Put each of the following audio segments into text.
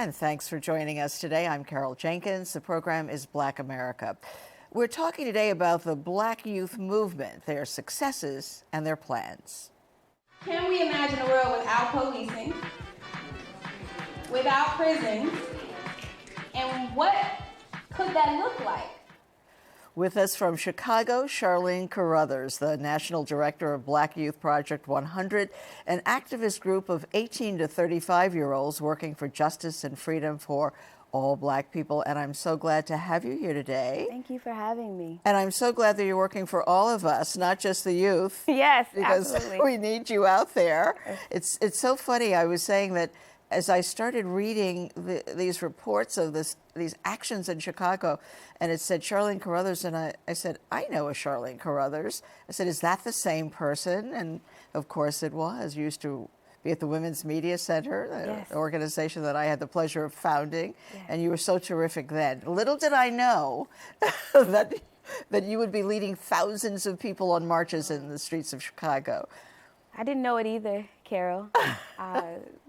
and thanks for joining us today. I'm Carol Jenkins. The program is Black America. We're talking today about the Black youth movement, their successes and their plans. Can we imagine a world without policing, without prisons, and what could that look like? With us from Chicago, Charlene Carruthers, the National Director of Black Youth Project 100, an activist group of 18 to 35-year-olds working for justice and freedom for all Black people. And I'm so glad to have you here today. Thank you for having me. And I'm so glad that you're working for all of us, not just the youth. Yes, because absolutely. We need you out there. It's so funny. I was saying that as I started reading these reports of these actions in Chicago, and it said Charlene Carruthers, and I said, I know a Charlene Carruthers. I said, is that the same person? And of course it was. You used to be at the Women's Media Center, Yes. an organization that I had the pleasure of founding, Yes. and you were so terrific then. Little did I know that you would be leading thousands of people on marches in the streets of Chicago. I didn't know it either, Carol.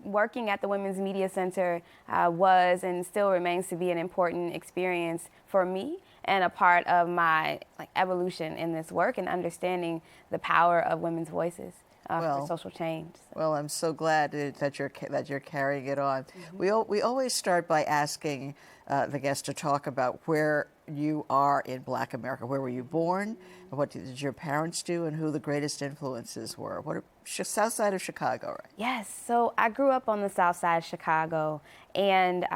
Working at the Women's Media Center was and still remains to be an important experience for me and a part of my evolution in this work and understanding the power of women's voices for social change. Well, I'm so glad that you're carrying it on. Mm-hmm. We always start by asking the guests to talk about where you are in Black America. Where were you born? What did your parents do? And who the greatest influences were? South side of Chicago, right? Yes. So I grew up on the south side of Chicago, and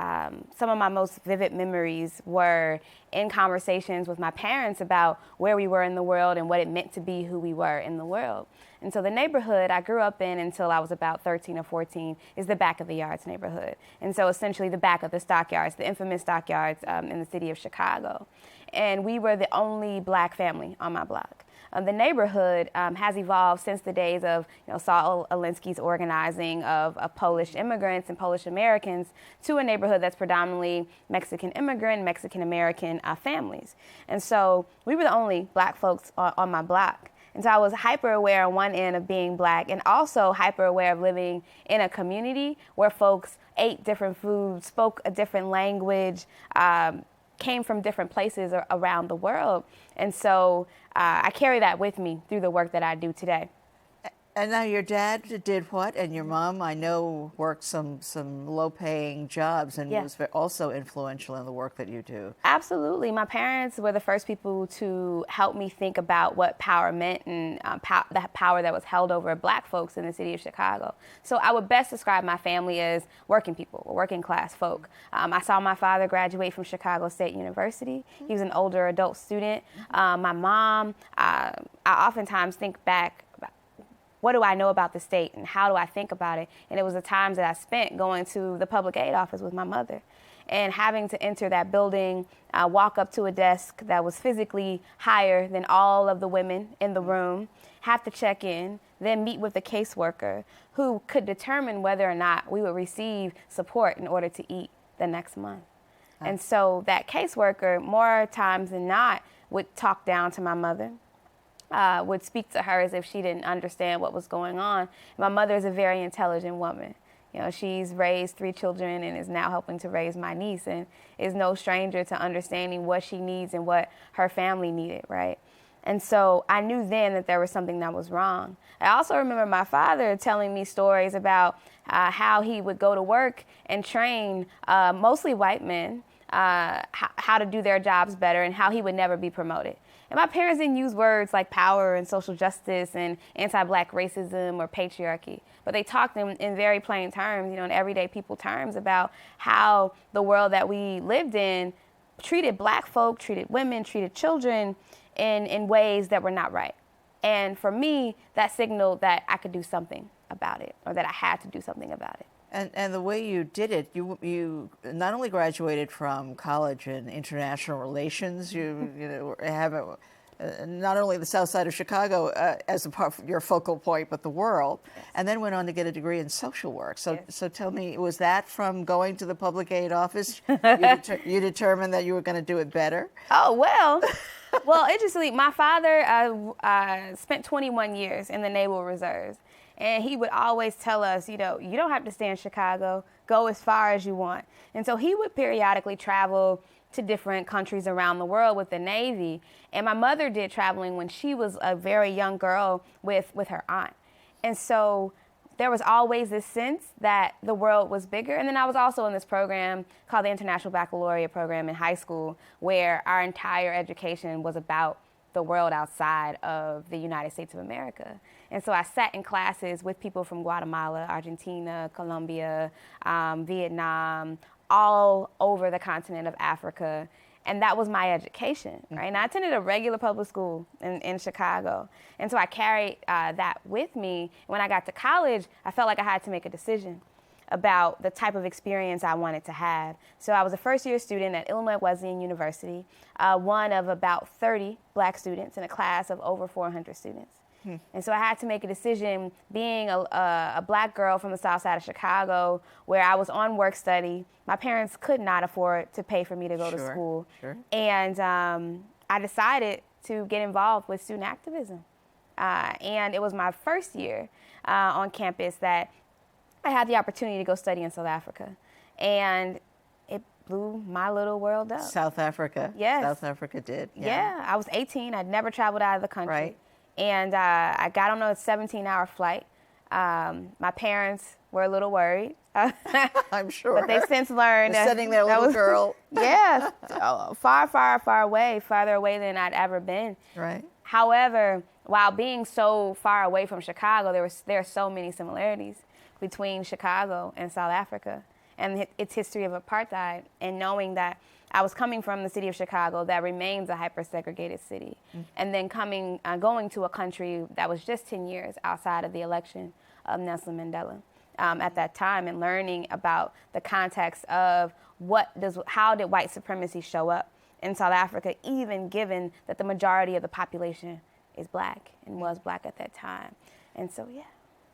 some of my most vivid memories were in conversations with my parents about where we were in the world and what it meant to be who we were in the world. And so the neighborhood I grew up in until I was about 13 or 14 is the back of the yards neighborhood. And so essentially the back of the stockyards, the infamous stockyards in the city of Chicago. And we were the only Black family on my block. The neighborhood has evolved since the days of Saul Alinsky's organizing of Polish immigrants and Polish Americans to a neighborhood that's predominantly Mexican immigrant, Mexican American families. And so we were the only Black folks on my block. And so I was hyper aware on one end of being Black and also hyper aware of living in a community where folks ate different foods, spoke a different language, came from different places around the world. And so I carry that with me through the work that I do today. And now your dad did what? And your mom, I know, worked some low-paying jobs and was also influential in the work that you do. Absolutely. My parents were the first people to help me think about what power meant and the power that was held over Black folks in the city of Chicago. So I would best describe my family as working people, working class folk. I saw my father graduate from Chicago State University. He was an older adult student. My mom, I oftentimes think back, what do I know about the state and how do I think about it? And it was the times that I spent going to the public aid office with my mother and having to enter that building, walk up to a desk that was physically higher than all of the women in the room, have to check in, then meet with a caseworker who could determine whether or not we would receive support in order to eat the next month. And so that caseworker, more times than not, would talk down to my mother. Would speak to her as if she didn't understand what was going on. My mother is a very intelligent woman. She's raised 3 children and is now helping to raise my niece and is no stranger to understanding what she needs and what her family needed, right? And so I knew then that there was something that was wrong. I also remember my father telling me stories about how he would go to work and train mostly white men how to do their jobs better and how he would never be promoted. And my parents didn't use words like power and social justice and anti-Black racism or patriarchy, but they talked in very plain terms, in everyday people terms about how the world that we lived in treated Black folk, treated women, treated children in ways that were not right. And for me, that signaled that I could do something about it, or that I had to do something about it. And the way you did it, you not only graduated from college in international relations, you have not only the south side of Chicago as a part of your focal point, but the world, and then went on to get a degree in social work. So, so tell me, was that from going to the public aid office, you determined that you were going to do it better? Oh, well, interestingly, my father spent 21 years in the Naval Reserves. And he would always tell us, you don't have to stay in Chicago. Go as far as you want. And so he would periodically travel to different countries around the world with the Navy. And my mother did traveling when she was a very young girl with her aunt. And so there was always this sense that the world was bigger. And then I was also in this program called the International Baccalaureate Program in high school, where our entire education was about the world outside of the United States of America. And so I sat in classes with people from Guatemala, Argentina, Colombia, Vietnam, all over the continent of Africa. And that was my education, right? And I attended a regular public school in Chicago. And so I carried that with me. When I got to college, I felt like I had to make a decision about the type of experience I wanted to have. So I was a first-year student at Illinois Wesleyan University, one of about 30 black students in a class of over 400 students. And so I had to make a decision, being a black girl from the south side of Chicago, where I was on work study. My parents could not afford to pay for me to go to school. And I decided to get involved with student activism. And it was my first year on campus that I had the opportunity to go study in South Africa. And it blew my little world up. South Africa? Yes. South Africa did? Yeah, I was 18. I'd never traveled out of the country. Right. And I got on a 17-hour flight. My parents were a little worried. I'm sure. But they since learned that sending their little girl. Yeah, far, far, far away, farther away than I'd ever been. Right. However, while being so far away from Chicago, there are so many similarities between Chicago and South Africa and its history of apartheid, and knowing that I was coming from the city of Chicago that remains a hyper-segregated city, and then going to a country that was just 10 years outside of the election of Nelson Mandela at that time, and learning about the context of how did white supremacy show up in South Africa, even given that the majority of the population is black and was black at that time. And so, yeah.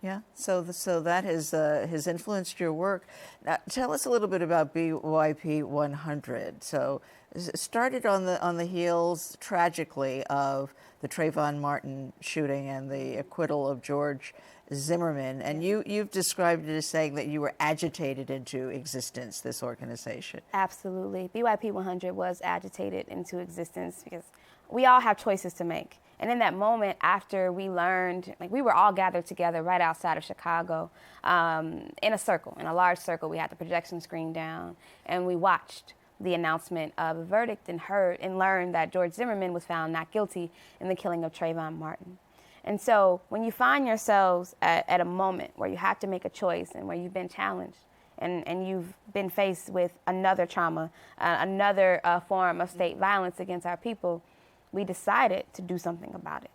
Yeah, so that has influenced your work. Now, tell us a little bit about BYP 100. So, it started on the heels, tragically, of the Trayvon Martin shooting and the acquittal of George Zimmerman. And you've described it as saying that you were agitated into existence, this organization. Absolutely. BYP 100 was agitated into existence because we all have choices to make. And in that moment, after we learned, we were all gathered together right outside of Chicago in a circle, in a large circle. We had the projection screen down, and we watched the announcement of a verdict and heard and learned that George Zimmerman was found not guilty in the killing of Trayvon Martin. And so when you find yourselves at a moment where you have to make a choice and where you've been challenged and you've been faced with another trauma, another form of state violence against our people, we decided to do something about it,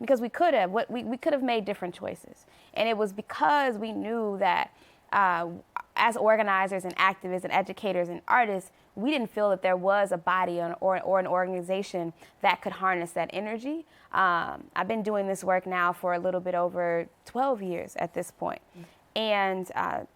because we could have made different choices. And it was because we knew that as organizers and activists and educators and artists, we didn't feel that there was a body or an organization that could harness that energy. I've been doing this work now for a little bit over 12 years at this point. And I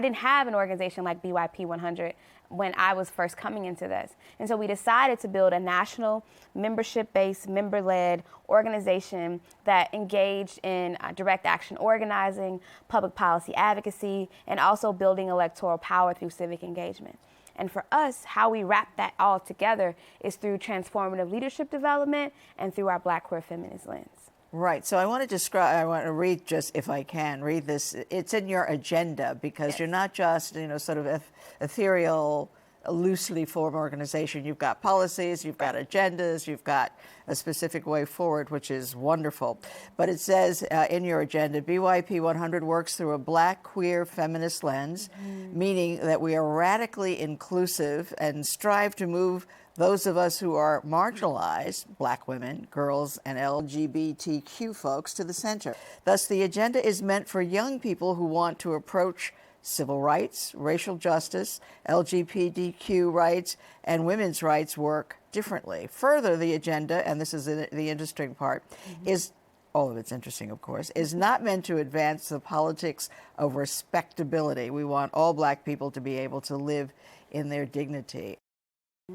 didn't have an organization like BYP 100 when I was first coming into this. And so we decided to build a national membership-based, member-led organization that engaged in direct action organizing, public policy advocacy, and also building electoral power through civic engagement. And for us, how we wrap that all together is through transformative leadership development and through our Black queer feminist lens. Right. So I want to read, just if I can, read this. It's in your agenda, because Yes. you're not just, sort of ethereal, loosely formed organization. You've got policies, you've got agendas, you've got a specific way forward, which is wonderful. But it says in your agenda, BYP 100 works through a Black queer feminist lens, meaning that we are radically inclusive and strive to move those of us who are marginalized, Black women, girls, and LGBTQ folks, to the center. Thus, the agenda is meant for young people who want to approach civil rights, racial justice, LGBTQ rights, and women's rights work differently. Further, the agenda, and this is the interesting part, is, all of it's interesting, of course, is not meant to advance the politics of respectability. We want all Black people to be able to live in their dignity.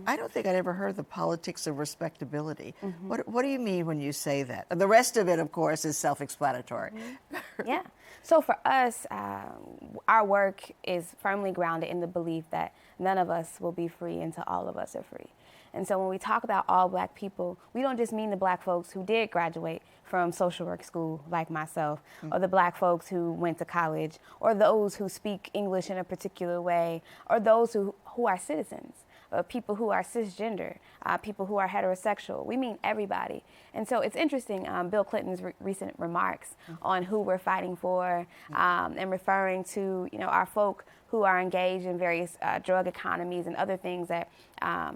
I don't think I'd ever heard the politics of respectability. What do you mean when you say that? The rest of it, of course, is self-explanatory. Yeah. So for us, our work is firmly grounded in the belief that none of us will be free until all of us are free. And so when we talk about all Black people, we don't just mean the Black folks who did graduate from social work school like myself, or the Black folks who went to college, or those who speak English in a particular way, or those who are citizens. People who are cisgender, people who are heterosexual. We mean everybody. And so it's interesting, Bill Clinton's recent remarks on who we're fighting for, and referring to our folk who are engaged in various drug economies and other things that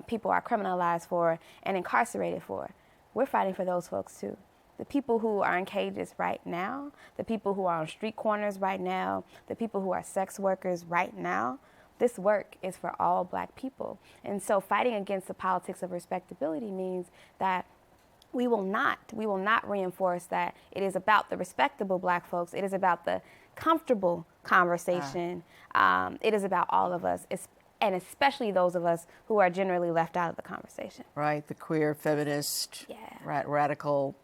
people are criminalized for and incarcerated for. We're fighting for those folks too. The people who are in cages right now, the people who are on street corners right now, the people who are sex workers right now, this work is for all Black people. And so fighting against the politics of respectability means that we will not reinforce that it is about the respectable Black folks. It is about the comfortable conversation. It is about all of us, and especially those of us who are generally left out of the conversation. Right, the queer, feminist, radical,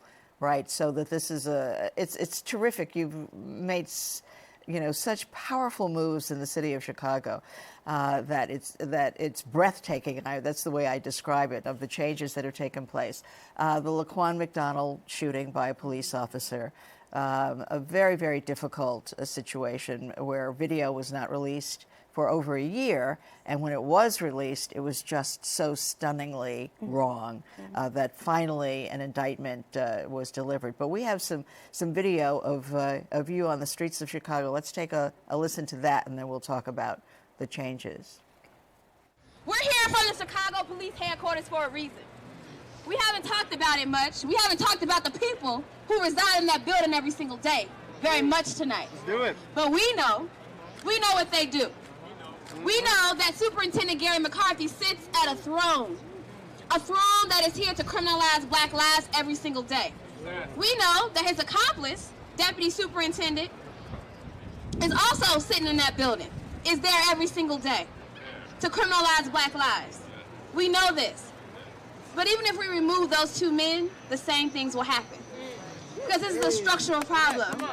right, so that this is it's terrific. You've made such powerful moves in the city of Chicago that it's breathtaking. That's the way I describe it, of the changes that have taken place. The Laquan McDonald shooting by a police officer, a very, very difficult situation where video was not released for over a year, and when it was released, it was just so stunningly wrong that finally an indictment was delivered. But we have some video of you on the streets of Chicago. Let's take a listen to that, and then we'll talk about the changes. We're here from the Chicago Police Headquarters for a reason. We haven't talked about it much. We haven't talked about the people who reside in that building every single day very much tonight. Let's do it. But we know what they do. We know that Superintendent Gary McCarthy sits at a throne that is here to criminalize Black lives every single day. We know that his accomplice, Deputy Superintendent, is also sitting in that building, is there every single day to criminalize Black lives. We know this. But even if we remove those two men, the same things will happen. Because this is a structural problem.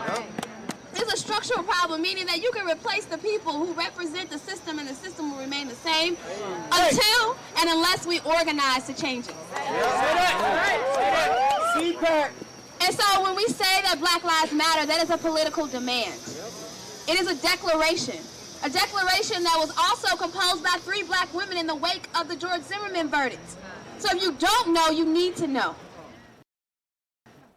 It's a structural problem, meaning that you can replace the people who represent the system, and the system will remain the same until and unless we organize to change it. And so when we say that Black Lives Matter, that is a political demand. It is a declaration that was also composed by 3 Black women in the wake of the George Zimmerman verdict. So if you don't know, you need to know.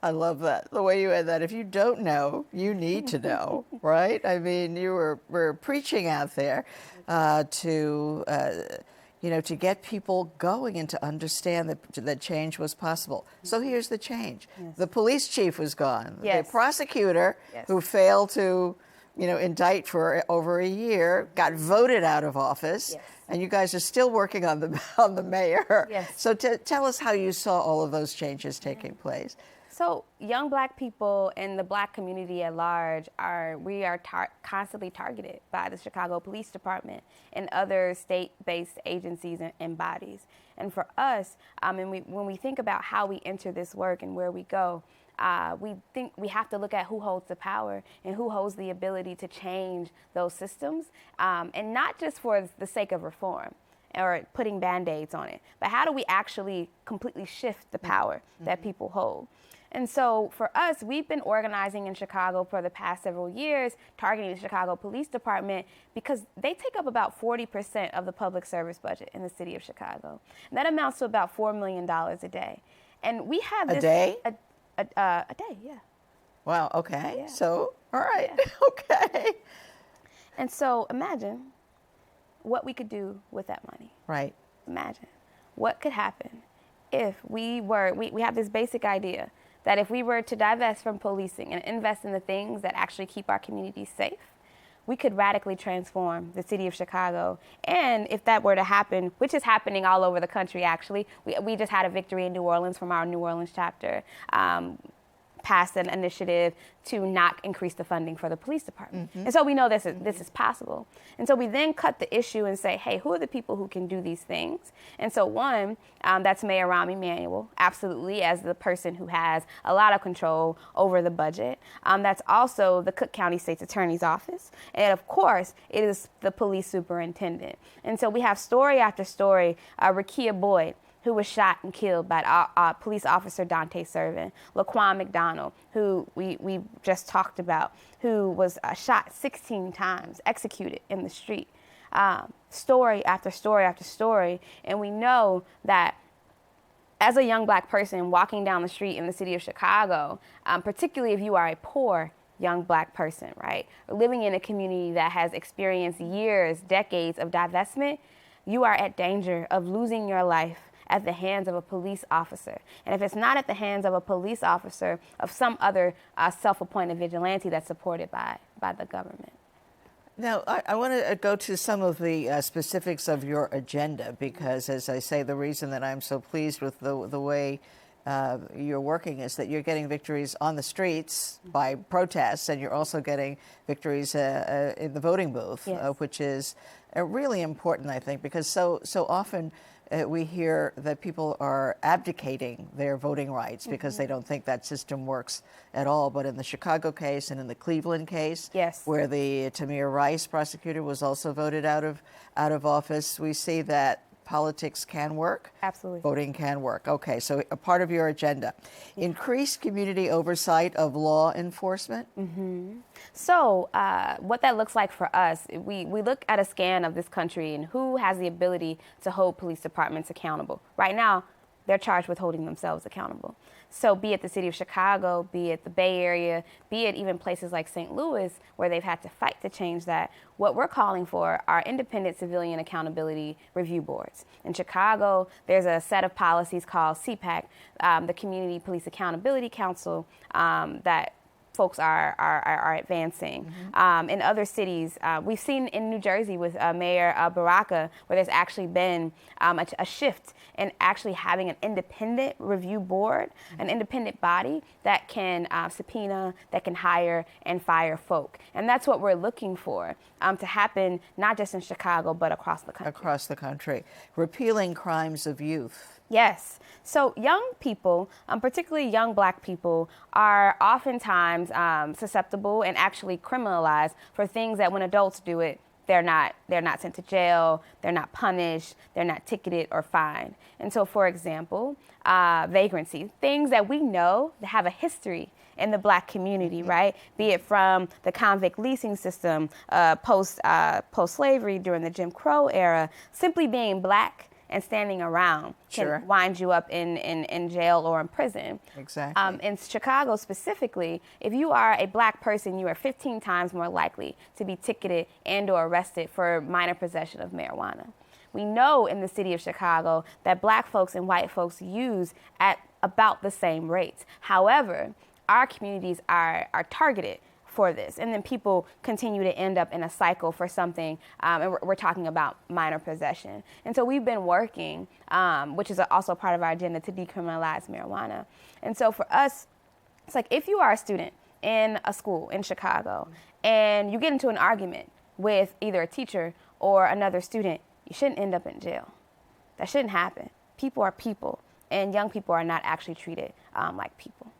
I love that, the way you add that. If you don't know, you need to know, right? I mean, you were preaching out there to get people going and to understand that change was possible. So here's the change. Yes. The police chief was gone. Yes. The prosecutor, who failed to, indict for over a year, got voted out of office. Yes. And you guys are still working on the mayor. Yes. So tell us how you saw all of those changes taking place. So young Black people and the Black community at large are constantly targeted by the Chicago Police Department and other state-based agencies and bodies. And for us, when we think about how we enter this work and where we go, we think we have to look at who holds the power and who holds the ability to change those systems, and not just for the sake of reform or putting Band-Aids on it, but how do we actually completely shift the power that people hold? And so for us, we've been organizing in Chicago for the past several years, targeting the Chicago Police Department, because they take up about 40% of the public service budget in the city of Chicago. And that amounts to about $4 million a day. And we have this— A day? A day, yeah. Wow, okay. Yeah. So, all right, okay. And so imagine what we could do with that money. Right. Imagine what could happen if we have this basic idea that if we were to divest from policing and invest in the things that actually keep our communities safe, we could radically transform the city of Chicago. And if that were to happen, which is happening all over the country actually, we just had a victory in New Orleans from our New Orleans chapter. passed an initiative to not increase the funding for the police department. And so we know this is possible. And so we then cut the issue and say, hey, who are the people who can do these things? And so one, that's Mayor Rahm Emanuel, absolutely, as the person who has a lot of control over the budget. That's also the Cook County State's Attorney's Office. And of course, it is the police superintendent. And so we have story after story, Rekia Boyd, who was shot and killed by police officer Dante Servin, Laquan McDonald, who we just talked about, who was shot 16 times, executed in the street. Story after story after story. And we know that as a young black person walking down the street in the city of Chicago, particularly if you are a poor young black person, right, or living in a community that has experienced years, decades of divestment, you are at danger of losing your life at the hands of a police officer. And if it's not at the hands of a police officer, of some other self-appointed vigilante that's supported by the government. Now, I want to go to some of the specifics of your agenda, because, as I say, the reason that I'm so pleased with the way you're working is that you're getting victories on the streets by protests, and you're also getting victories in the voting booth, yes. Which is really important, I think, because so often we hear that people are abdicating their voting rights because they don't think that system works at all. But in the Chicago case and in the Cleveland case, yes. where the Tamir Rice prosecutor was also voted out of office, we see that politics can work. Absolutely. Voting can work. Okay, so a part of your agenda. Increased community oversight of law enforcement. So what that looks like for us, we look at a scan of this country and who has the ability to hold police departments accountable. Right now, they're charged with holding themselves accountable. So be it the city of Chicago, be it the Bay Area, be it even places like St. Louis, where they've had to fight to change that, what we're calling for are independent civilian accountability review boards. In Chicago, there's a set of policies called CPAC, the Community Police Accountability Council, that folks are advancing. In other cities, we've seen in New Jersey with Mayor Baraka, where there's actually been a shift in actually having an independent review board, an independent body that can subpoena, that can hire and fire folk. And that's what we're looking for to happen, not just in Chicago, but across the country. Across the country. Repealing crimes of youth. Yes. So young people, particularly young black people, are oftentimes susceptible and actually criminalized for things that when adults do it, they're not sent to jail, they're not punished, they're not ticketed or fined. And so, for example, vagrancy, things that we know that have a history in the black community, right? Be it from the convict leasing system, post-slavery during the Jim Crow era, simply being black and standing around can wind you up in jail or in prison. Exactly. In Chicago specifically, if you are a black person, you are 15 times more likely to be ticketed and or arrested for minor possession of marijuana. We know in the city of Chicago that black folks and white folks use at about the same rates. However, our communities are targeted for this, and then people continue to end up in a cycle for something, and we're talking about minor possession. And so we've been working, which is also part of our agenda, to decriminalize marijuana. And so for us, it's like if you are a student in a school in Chicago and you get into an argument with either a teacher or another student, you shouldn't end up in jail. That shouldn't happen. People are people, and young people are not actually treated like people.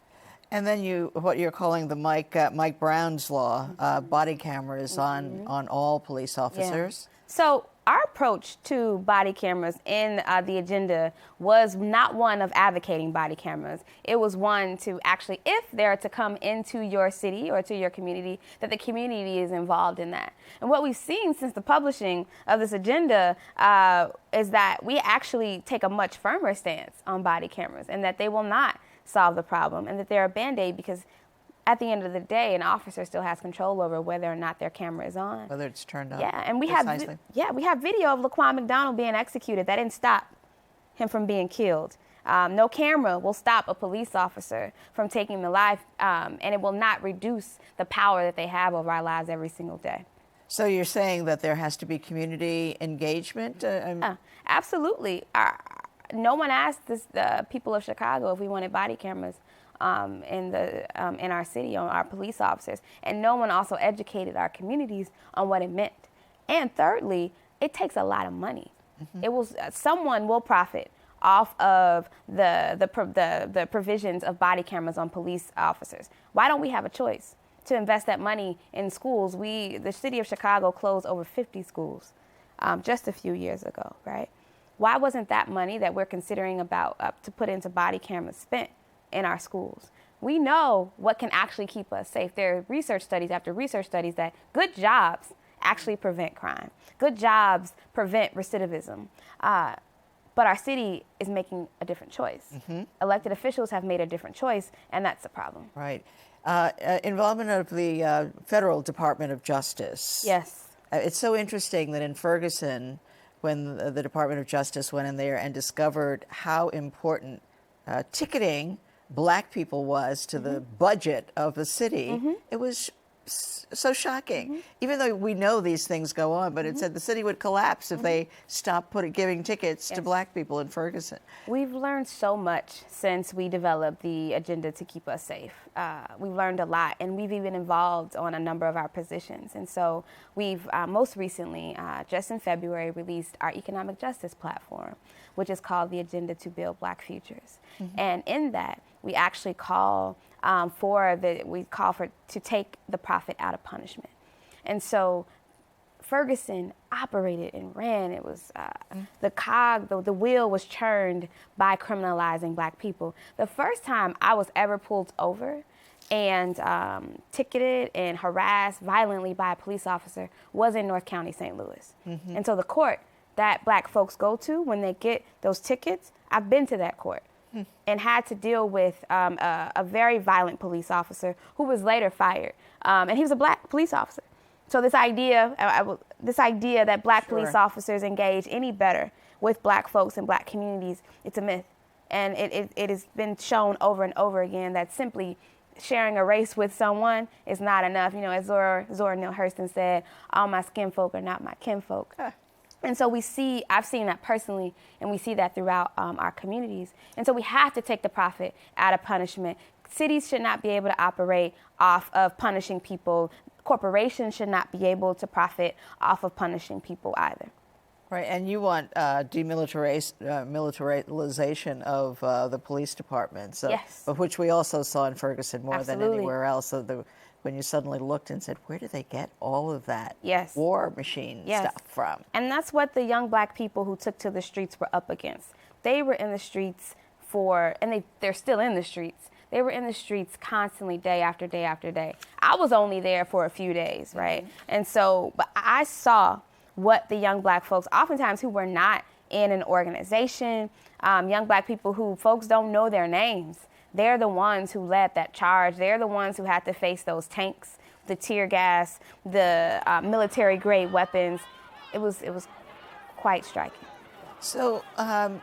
And then what you're calling the Mike Brown's law, body cameras on all police officers. Yeah. So our approach to body cameras in the agenda was not one of advocating body cameras. It was one to actually, if they're to come into your city or to your community, that the community is involved in that. And what we've seen since the publishing of this agenda is that we actually take a much firmer stance on body cameras, and that they will not solve the problem, and that they're a Band-Aid, because at the end of the day, an officer still has control over whether or not their camera is on. Whether it's turned on. Yeah, and we have video of Laquan McDonald being executed. That didn't stop him from being killed. No camera will stop a police officer from taking the life, and it will not reduce the power that they have over our lives every single day. So you're saying that there has to be community engagement? Absolutely. No one asked the people of Chicago if we wanted body cameras in our city on our police officers, and no one also educated our communities on what it meant. And thirdly, it takes a lot of money. It will someone will profit off of the provisions of body cameras on police officers. Why don't we have a choice to invest that money in schools? The city of Chicago closed over 50 schools just a few years ago, right? Why wasn't that money that we're considering to put into body cameras spent in our schools? We know what can actually keep us safe. There are research studies after research studies that good jobs actually prevent crime. Good jobs prevent recidivism. But our city is making a different choice. Elected officials have made a different choice, and that's the problem. Right. Involvement of the Federal Department of Justice. Yes. It's so interesting that in Ferguson, when the Department of Justice went in there and discovered how important ticketing Black people was to the budget of the city, it was so shocking. Even though we know these things go on, but it said the city would collapse if they stopped giving tickets to Black people in Ferguson. We've learned so much since we developed the agenda to keep us safe. We've learned a lot, and we've even evolved on a number of our positions. And so we've most recently, just in February, released our economic justice platform, which is called the Agenda to Build Black Futures. And in that, we actually call to take the profit out of punishment. And so Ferguson operated and ran. It was the wheel was churned by criminalizing Black people. The first time I was ever pulled over and ticketed and harassed violently by a police officer was in North County, St. Louis. And so the court that Black folks go to when they get those tickets, I've been to that court. And had to deal with a very violent police officer who was later fired. And he was a Black police officer. So this idea that Black police officers engage any better with Black folks and Black communities, it's a myth. And it has been shown over and over again that simply sharing a race with someone is not enough. As Zora Neale Hurston said, all my skin folk are not my kinfolk. And so I've seen that personally, and we see that throughout our communities. And so we have to take the profit out of punishment. Cities should not be able to operate off of punishing people. Corporations should not be able to profit off of punishing people either. Right, and you want militarization of the police department, Yes. Of which we also saw in Ferguson more Absolutely. than anywhere else. So when you suddenly looked and said, where do they get all of that war machine stuff from? And that's what the young Black people who took to the streets were up against. They were in the streets they're still in the streets. They were in the streets constantly, day after day after day. I was only there for a few days, right? And so, but I saw what the young Black folks, oftentimes who were not in an organization, young Black people who folks don't know their names, they're the ones who led that charge. They're the ones who had to face those tanks, the tear gas, the military-grade weapons. It was quite striking. So the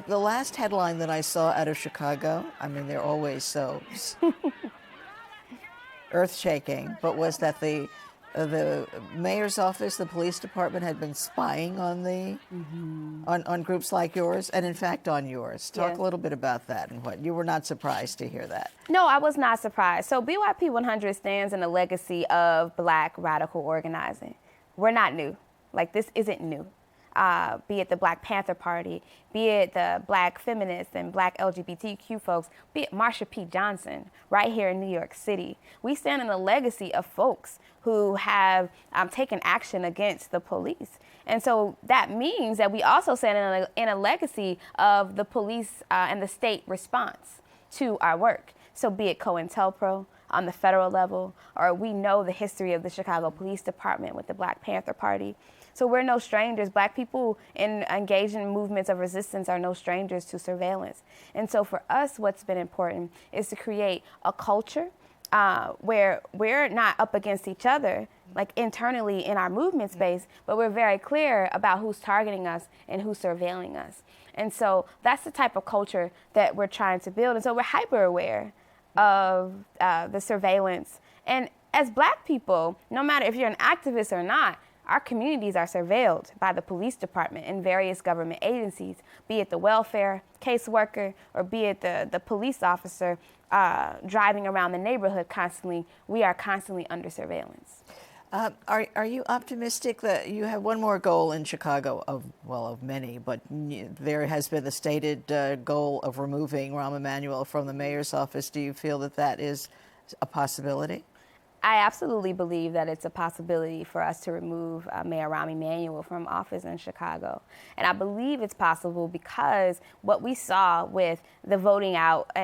last headline that I saw out of Chicago, I mean, they're always so earth-shaking, but was that the mayor's office, the police department, had been spying on on groups like yours, and in fact on yours. Talk a little bit about that and what you were not surprised to hear that. No, I was not surprised. So BYP 100 stands in a legacy of Black radical organizing. We're not new. Like, this isn't new. Be it the Black Panther Party, be it the Black feminists and Black LGBTQ folks, be it Marsha P. Johnson right here in New York City. We stand in a legacy of folks who have taken action against the police. And so that means that we also stand in a legacy of the police and the state response to our work. So be it COINTELPRO on the federal level, or we know the history of the Chicago Police Department with the Black Panther Party. So we're no strangers. Black people engaged in movements of resistance are no strangers to surveillance. And so for us, what's been important is to create a culture where we're not up against each other, like internally in our movement space, but we're very clear about who's targeting us and who's surveilling us. And so that's the type of culture that we're trying to build. And so we're hyper aware of the surveillance. And as Black people, no matter if you're an activist or not, our communities are surveilled by the police department and various government agencies, be it the welfare caseworker or be it the police officer driving around the neighborhood constantly. We are constantly under surveillance. Are you optimistic that you have one more goal in Chicago of many, but there has been the stated goal of removing Rahm Emanuel from the mayor's office. Do you feel that that is a possibility? I absolutely believe that it's a possibility for us to remove Mayor Rahm Emanuel from office in Chicago. And I believe it's possible because what we saw with the voting out,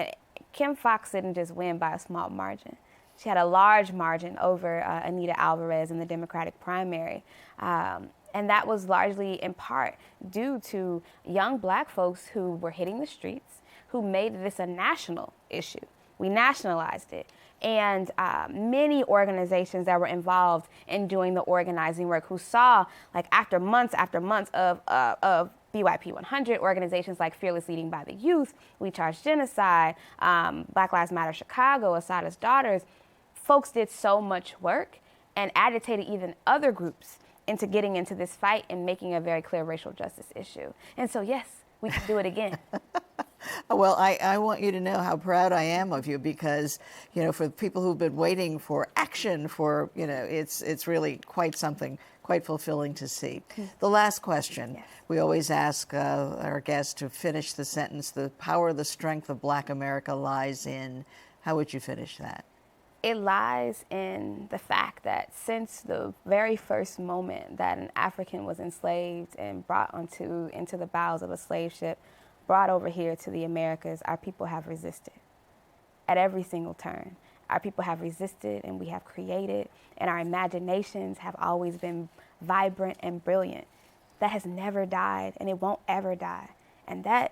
Kim Foxx didn't just win by a small margin. She had a large margin over Anita Alvarez in the Democratic primary. And that was largely in part due to young black folks who were hitting the streets, who made this a national issue. We nationalized it. And many organizations that were involved in doing the organizing work who saw, like after months of BYP 100, organizations like Fearless Leading by the Youth, We Charge Genocide, Black Lives Matter Chicago, Assata's Daughters, folks did so much work and agitated even other groups into getting into this fight and making a very clear racial justice issue. And so, yes, we can do it again. Well, I want you to know how proud I am of you because, for people who've been waiting for action for, it's really quite something, quite fulfilling to see. The last question, yes. We always ask our guests to finish the sentence, the power, the strength of Black America lies in. How would you finish that? It lies in the fact that since the very first moment that an African was enslaved and brought into the bowels of a slave ship, brought over here to the Americas, our people have resisted at every single turn. Our people have resisted and we have created, and our imaginations have always been vibrant and brilliant. That has never died and it won't ever die. And that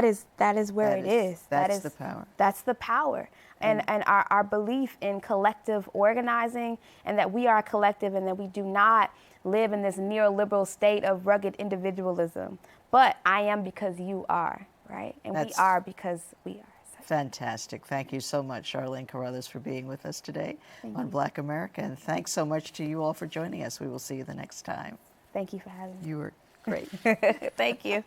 is where it is. That's the power. That's the power. And our belief in collective organizing and that we are a collective and that we do not live in this neoliberal state of rugged individualism. But I am because you are, right? And we are because we are. Fantastic. Thank you so much, Charlene Carruthers, for being with us today on Black America. And thanks so much to you all for joining us. We will see you the next time. Thank you for having me. You were great. Thank you.